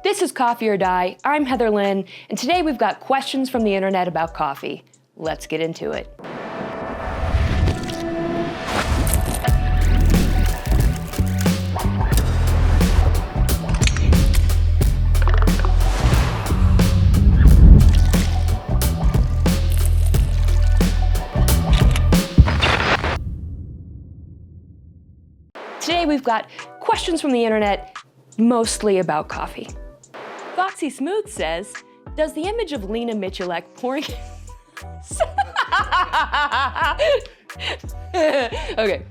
This is Coffee or Die. I'm Heather Lynn, and today we've got questions from the internet about coffee. Let's get into it. Today we've got questions from the internet, mostly about coffee. Foxy Smooth says, does the image of Lena Michalek pouring... Okay.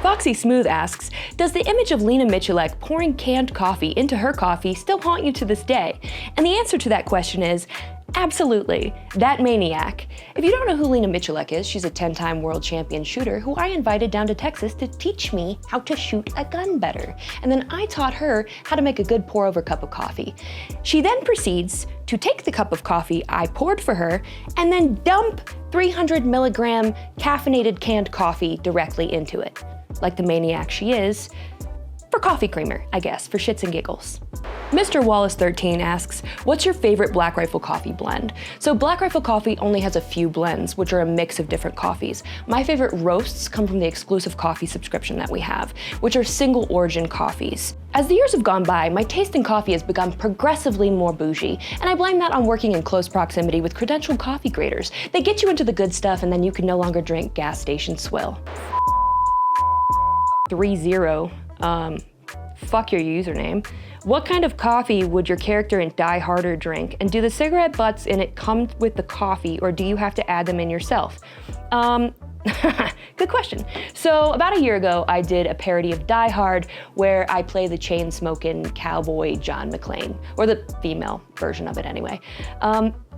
Foxy Smooth asks, does the image of Lena Michalek pouring canned coffee into her coffee still haunt you to this day? And the answer to that question is, absolutely, that maniac. If you don't know who Lena Michalek is, she's a 10-time world champion shooter who I invited down to Texas to teach me how to shoot a gun better. And then I taught her how to make a good pour-over cup of coffee. She then proceeds to take the cup of coffee I poured for her and then dump 300 milligram caffeinated canned coffee directly into it. Like the maniac she is, for coffee creamer, I guess, for shits and giggles. Mr. Wallace13 asks, what's your favorite Black Rifle coffee blend? So Black Rifle coffee only has a few blends, which are a mix of different coffees. My favorite roasts come from the exclusive coffee subscription that we have, which are single origin coffees. As the years have gone by, my taste in coffee has become progressively more bougie, and I blame that on working in close proximity with credentialed coffee graders. They get you into the good stuff and then you can no longer drink gas station swill. 30. Fuck your username. What kind of coffee would your character in Die Harder drink? And do the cigarette butts in it come with the coffee, or do you have to add them in yourself? Good question. So about a year ago, I did a parody of Die Hard where I play the chain-smoking cowboy John McClane, or the female version of it anyway.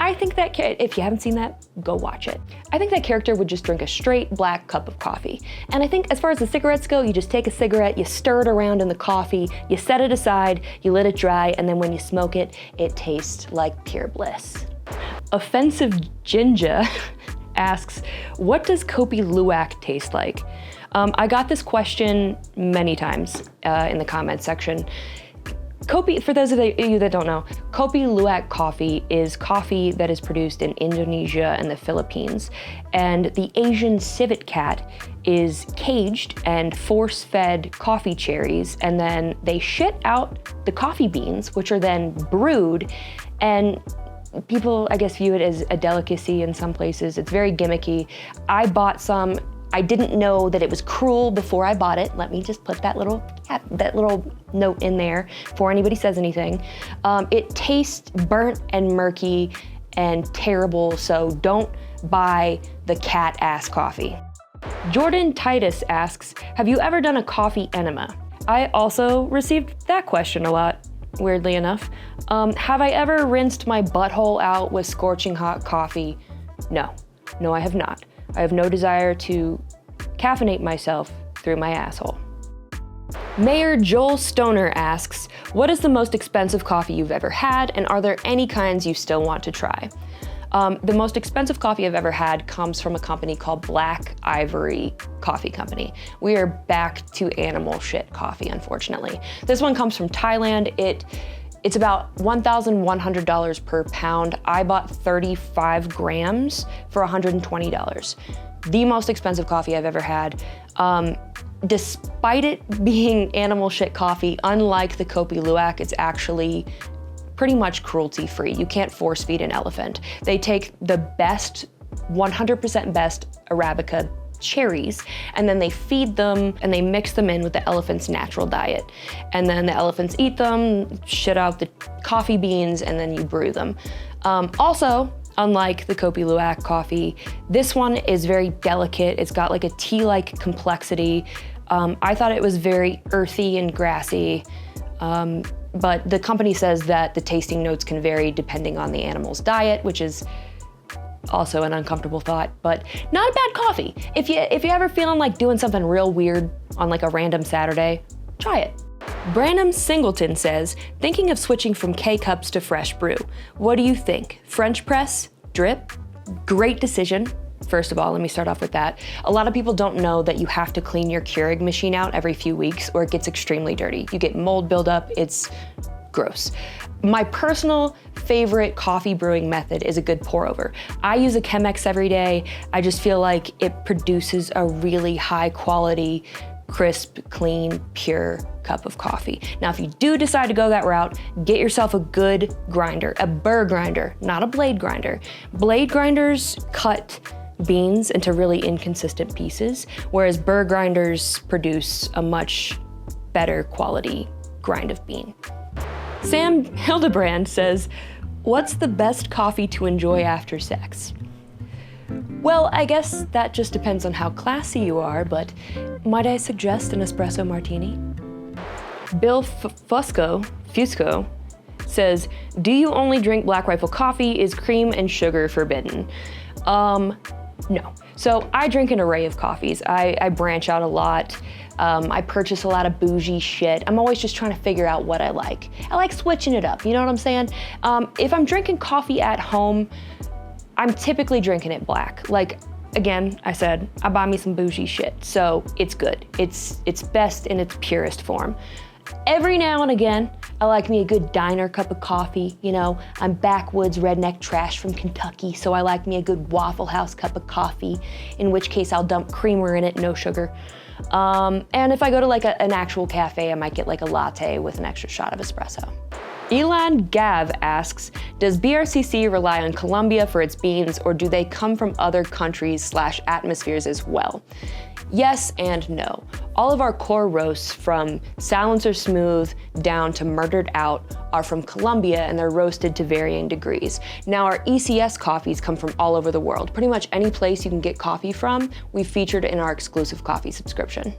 I think that, if you haven't seen that, go watch it. I think that character would just drink a straight black cup of coffee. And I think as far as the cigarettes go, you just take a cigarette, you stir it around in the coffee, you set it aside, you let it dry, and then when you smoke it, it tastes like pure bliss. Offensive Ginger asks, what does Kopi Luwak taste like? I got this question many times in the comments section. Kopi, for those of you that don't know, Kopi Luwak coffee is coffee that is produced in Indonesia and the Philippines. And the Asian civet cat is caged and force-fed coffee cherries, and then they shit out the coffee beans, which are then brewed, and people, I guess, view it as a delicacy in some places. It's very gimmicky. I bought some. I didn't know that it was cruel before I bought it. Let me just put that little note in there before anybody says anything. It tastes burnt and murky and terrible, so don't buy the cat-ass coffee. Jordan Titus asks, have you ever done a coffee enema? I also received that question a lot, weirdly enough. Have I ever rinsed my butthole out with scorching hot coffee? No, I have not. I have no desire to caffeinate myself through my asshole. Mayor Joel Stoner asks, what is the most expensive coffee you've ever had, and are there any kinds you still want to try? The most expensive coffee I've ever had comes from a company called Black Ivory Coffee Company. We are back to animal shit coffee, unfortunately. This one comes from Thailand. It's about $1,100 per pound. I bought 35 grams for $120. The most expensive coffee I've ever had. Despite it being animal shit coffee, unlike the Kopi Luwak, it's actually pretty much cruelty-free. You can't force feed an elephant. They take the best, 100% best Arabica cherries, and then they feed them and they mix them in with the elephant's natural diet. And then the elephants eat them, shit out the coffee beans, and then you brew them. Also, unlike the Kopi Luwak coffee, this one is very delicate. It's got like a tea-like complexity. I thought it was very earthy and grassy, but the company says that the tasting notes can vary depending on the animal's diet, which is also an uncomfortable thought, but not a bad coffee. If you ever feeling like doing something real weird on like a random Saturday, try it. Branham Singleton says, thinking of switching from K-cups to fresh brew. What do you think? French press? Drip? Great decision. First of all, let me start off with that. A lot of people don't know that you have to clean your Keurig machine out every few weeks or it gets extremely dirty. You get mold buildup, it's gross. My personal favorite coffee brewing method is a good pour over. I use a Chemex every day. I just feel like it produces a really high quality, crisp, clean, pure cup of coffee. Now, if you do decide to go that route, get yourself a good grinder, a burr grinder, not a blade grinder. Blade grinders cut beans into really inconsistent pieces, whereas burr grinders produce a much better quality grind of bean. Sam Hildebrand says, what's the best coffee to enjoy after sex? Well, I guess that just depends on how classy you are, but might I suggest an espresso martini? Bill Fusco says, do you only drink Black Rifle coffee? Is cream and sugar forbidden? No. So I drink an array of coffees. I branch out a lot. I purchase a lot of bougie shit. I'm always just trying to figure out what I like. I like switching it up, you know what I'm saying? If I'm drinking coffee at home, I'm typically drinking it black. Like, again, I said, I buy me some bougie shit, so it's good. It's best in its purest form. Every now and again, I like me a good diner cup of coffee. You know, I'm backwoods redneck trash from Kentucky, so I like me a good Waffle House cup of coffee, in which case I'll dump creamer in it, no sugar. And if I go to like an actual cafe, I might get like a latte with an extra shot of espresso. Elon Gav asks, does BRCC rely on Colombia for its beans, or do they come from other countries / atmospheres as well? Yes and no. All of our core roasts, from Silencer Smooth down to Murdered Out, are from Colombia, and they're roasted to varying degrees. Now, our ECS coffees come from all over the world. Pretty much any place you can get coffee from, we've featured in our exclusive coffee subscription.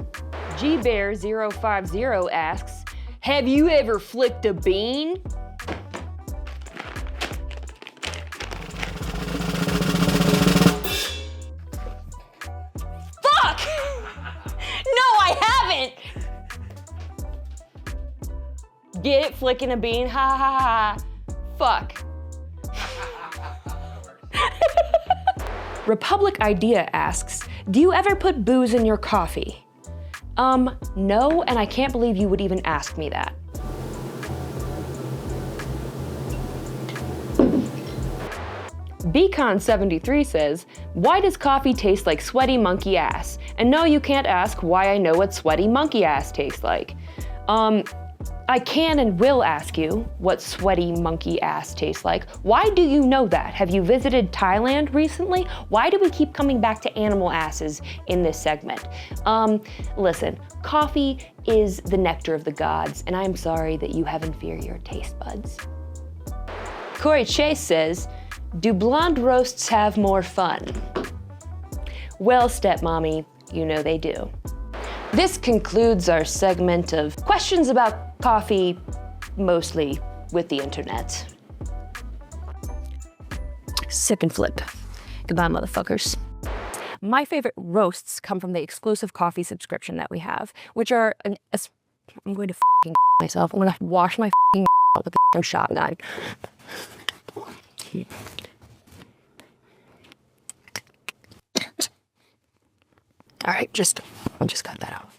GBear050 asks, have you ever flicked a bean? Fuck! No, I haven't! Get it? Flicking a bean? Ha ha ha. Fuck. Republic Idea asks, do you ever put booze in your coffee? No, and I can't believe you would even ask me that. Beacon73 says, why does coffee taste like sweaty monkey ass? And no, you can't ask why I know what sweaty monkey ass tastes like. I can and will ask you what sweaty monkey ass tastes like. Why do you know that? Have you visited Thailand recently? Why do we keep coming back to animal asses in this segment? Listen, coffee is the nectar of the gods, and I'm sorry that you have inferior taste buds. Corey Chase says, do blonde roasts have more fun? Well, stepmommy, you know they do. This concludes our segment of questions about coffee, mostly with the internet. Sip and flip. Goodbye, motherfuckers. My favorite roasts come from the exclusive coffee subscription that we have, which are, I'm going to f***ing myself. I'm gonna wash my f***ing with the f***ing shotgun. All right, just cut that out.